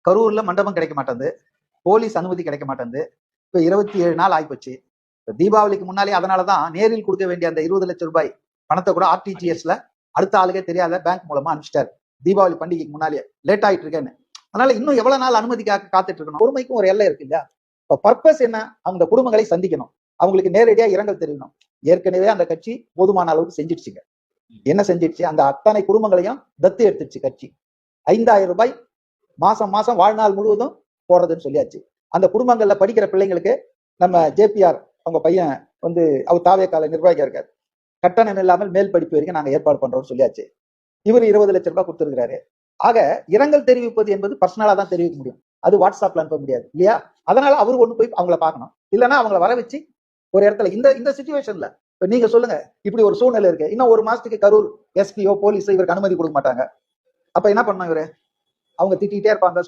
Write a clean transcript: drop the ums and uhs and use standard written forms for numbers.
கரூர்ல மண்டபம் கிடைக்க மாட்டேங்குது, போலீஸ் அனுமதி கிடைக்க மாட்டேங்குது. இப்ப 27 நாள் ஆயிப்போச்சு. தீபாவளிக்கு முன்னாலே அதனாலதான் நேரில் கொடுக்க வேண்டிய அந்த 20 லட்சம் ரூபாய் பணத்தை கூட ஆர்டிஜிஎஸ்ல அடுத்த ஆளுக்கே தெரியாத பேங்க் மூலமா அனுப்பிச்சிட்டாரு. தீபாவளி பண்டிகைக்கு முன்னாலே லேட் ஆயிட்டு இருக்கேன்னு. அதனால இன்னும் எவ்வளவு நாள் அனுமதிக்காக காத்துட்டு இருக்கணும்? பொறுமைக்கும் ஒரு எல்லை இருக்கு இல்லையா? இப்ப பர்பஸ் என்ன? அவங்க குடும்பங்களை சந்திக்கணும், அவங்களுக்கு நேரடியா இரங்கல் தெரிவிக்கணும். ஏற்கனவே அந்த கட்சி போதுமான அளவுக்கு செஞ்சிடுச்சுங்க. என்ன செஞ்சிடுச்சு? அந்த அத்தனை குடும்பங்களையும் தத்து எடுத்துடுச்சு கட்சி. 5000 ரூபாய் மாசம் மாசம் வாழ்நாள் முழுவதும் போடுறதுன்னு சொல்லியாச்சு. அந்த குடும்பங்கள்ல படிக்கிற பிள்ளைங்களுக்கு நம்ம ஜேபிஆர் அவங்க பையன் வந்து அவர் தாவேக்கால நிர்வாகியா இருக்காரு, கட்டணம் இல்லாமல் மேல் படிப்பு வரைக்கும் நாங்க ஏற்பாடு பண்றோம்னு சொல்லியாச்சு. இவர் 20 லட்சம் ரூபாய் கொடுத்திருக்கிறாரு. ஆக இரங்கல் தெரிவிப்பது என்பது பர்சனலா தான் தெரிவிக்க முடியும், அது வாட்ஸ்அப்ல அனுப்ப முடியாது இல்லையா? அதனால அவரு ஒண்ணு போய் அவங்கள பார்க்கணும், இல்லைன்னா அவங்கள வர வச்சு ஒரு இடத்துல இந்த சிச்சுவேஷன்ல இப்ப நீங்க சொல்லுங்க, இப்படி ஒரு சூழ்நிலை இருக்கு. இன்னும் ஒரு மாசத்துக்கு கரூர் எஸ்பியோ போலீஸ் இவருக்கு அனுமதி கொடுக்க மாட்டாங்க. அப்ப என்ன பண்ணணும் இவரு? அவங்க திட்டிகிட்டே இருப்பாங்க.